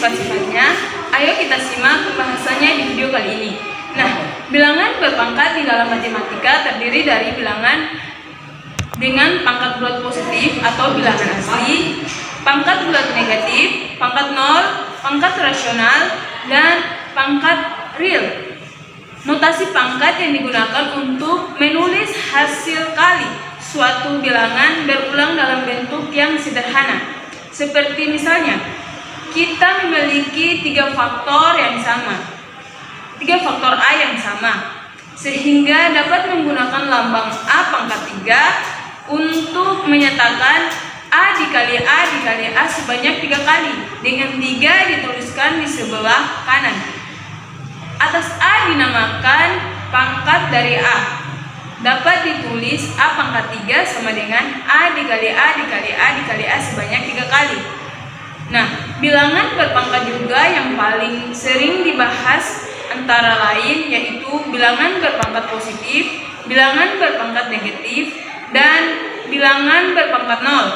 sifat-sifatnya, ayo kita simak pembahasannya di video kali ini. Nah, bilangan berpangkat di dalam matematika terdiri dari bilangan dengan pangkat bulat positif atau bilangan asli, pangkat bulat negatif, pangkat nol, pangkat rasional, dan pangkat real. Notasi pangkat yang digunakan untuk menulis hasil kali suatu bilangan berulang dalam bentuk yang sederhana. Seperti misalnya, kita memiliki 3 faktor yang sama, 3 faktor A yang sama, sehingga dapat menggunakan lambang A pangkat 3 untuk menyatakan A dikali A dikali A sebanyak 3 kali, dengan 3 dituliskan di sebelah kanan. Atas A dinamakan pangkat dari A. Dapat ditulis A pangkat 3 sama dengan A dikali A dikali A dikali A sebanyak 3 kali. Nah, bilangan berpangkat juga yang paling sering dibahas antara lain yaitu bilangan berpangkat positif, bilangan berpangkat negatif, dan bilangan berpangkat nol.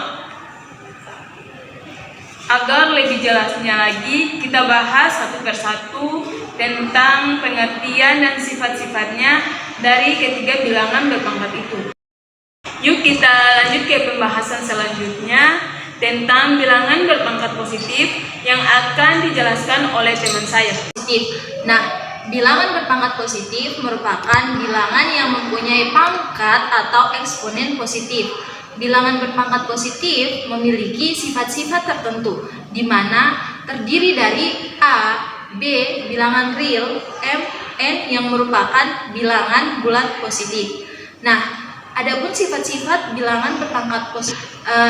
Agar lebih jelasnya lagi, kita bahas satu persatu tentang pengertian dan sifat-sifatnya dari ketiga bilangan berpangkat itu. Yuk kita lanjut ke pembahasan selanjutnya tentang bilangan berpangkat positif yang akan dijelaskan oleh teman saya. Nah, bilangan berpangkat positif merupakan bilangan yang mempunyai pangkat atau eksponen positif. Bilangan berpangkat positif memiliki sifat-sifat tertentu, di mana terdiri dari A, B, bilangan real, M, N yang merupakan bilangan bulat positif. Nah, adapun sifat-sifat bilangan berpangkat positif,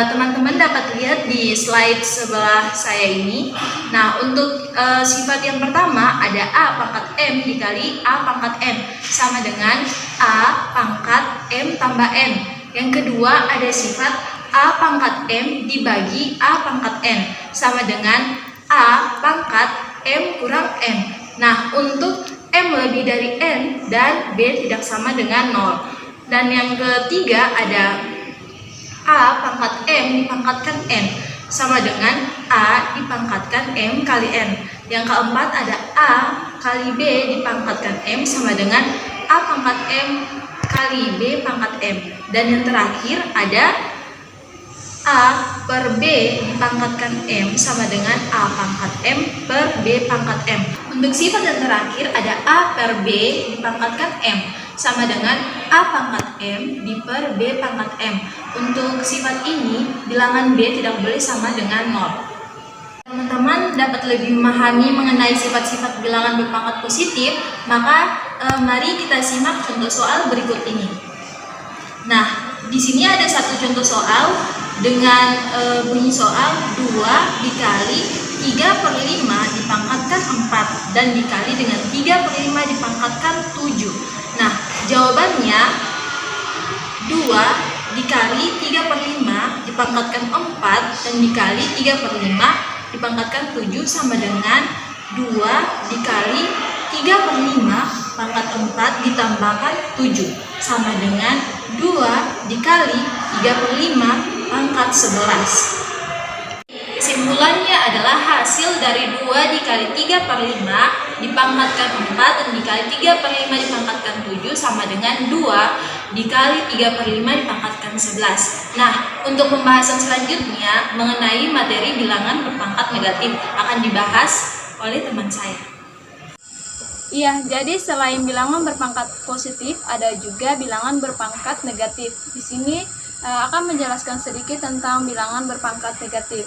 teman-teman dapat lihat di slide sebelah saya ini. Nah, untuk sifat yang pertama ada A pangkat M dikali A pangkat N sama dengan A pangkat M tambah N. Yang kedua ada sifat A pangkat M dibagi A pangkat N sama dengan A pangkat M kurang N. Nah, untuk M lebih dari N dan B tidak sama dengan 0. Dan yang ketiga ada A pangkat M dipangkatkan N sama dengan A dipangkatkan M kali N. Yang keempat ada A kali B dipangkatkan M sama dengan A pangkat M kali B pangkat M. Dan yang terakhir ada A per B dipangkatkan M sama dengan A pangkat M per B pangkat M. Untuk sifat yang terakhir ada A per B dipangkatkan M sama dengan A pangkat M di per B pangkat M. Untuk sifat ini bilangan B tidak boleh sama dengan 0. Teman-teman dapat lebih memahami mengenai sifat-sifat bilangan berpangkat positif, maka mari kita simak contoh soal berikut ini. Nah, di sini ada satu contoh soal dengan bunyi soal 2 dikali 3 per 5 dipangkatkan 4 dan dikali dengan 3 per 5 dipangkatkan 7. Nah, jawabannya 2 dikali 3 per 5 dipangkatkan 4 dan dikali 3 per 5 dipangkatkan 7 sama dengan 2 dikali 3 per 5 pangkat 4 ditambahkan 7 sama dengan 2 dikali 3 per 5 pangkat 11. Kesimpulannya adalah hasil dari 2 dikali 3 per 5 dipangkatkan 4 dan dikali 3 per 5 dipangkatkan 7 sama dengan 2 dikali 3 per 5 dipangkatkan 11. Nah, untuk pembahasan selanjutnya mengenai materi bilangan berpangkat negatif akan dibahas oleh teman saya. Iya, jadi selain bilangan berpangkat positif, ada juga bilangan berpangkat negatif. Di sini akan menjelaskan sedikit tentang bilangan berpangkat negatif.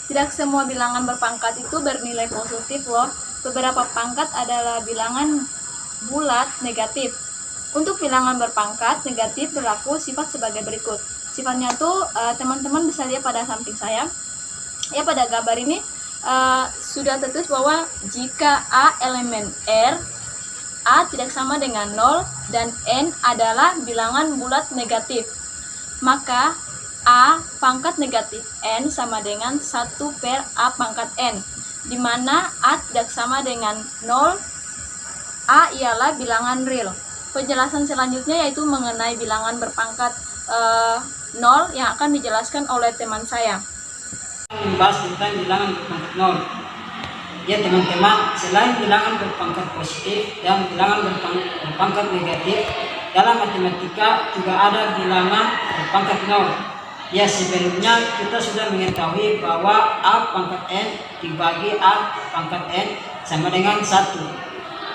Tidak semua bilangan berpangkat itu bernilai positif loh. Beberapa pangkat adalah bilangan bulat negatif. Untuk bilangan berpangkat negatif berlaku sifat sebagai berikut. Sifatnya tuh teman-teman bisa lihat pada samping saya. Ya, pada gambar ini sudah tertulis bahwa jika A elemen R, A tidak sama dengan 0 dan N adalah bilangan bulat negatif, maka A pangkat negatif N sama dengan 1 per A pangkat N, di mana A tidak sama dengan 0, A ialah bilangan real. Penjelasan selanjutnya yaitu mengenai bilangan berpangkat 0 yang akan dijelaskan oleh teman saya. Membahas tentang bilangan berpangkat 0. Ya teman-teman, selain bilangan berpangkat positif dan bilangan berpangkat negatif, dalam matematika juga ada bilangan berpangkat nol. Ya sebelumnya kita sudah mengetahui bahwa A pangkat N dibagi A pangkat N sama dengan 1.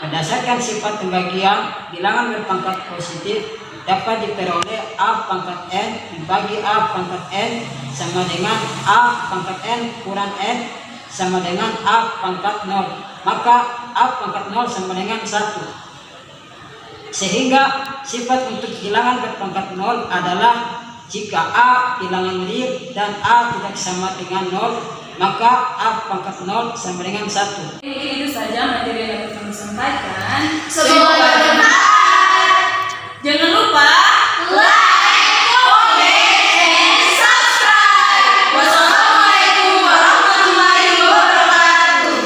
Berdasarkan sifat pembagian, bilangan berpangkat positif dapat diperoleh A pangkat N dibagi A pangkat N sama dengan A pangkat N kurang N sama dengan A pangkat 0. Maka A pangkat 0 sama dengan 1. Sehingga sifat untuk bilangan berpangkat 0 adalah jika A bilangan real dan A tidak sama dengan 0, maka A pangkat 0 sama dengan 1. Itu saja materi yang dapat kami sampaikan. Semoga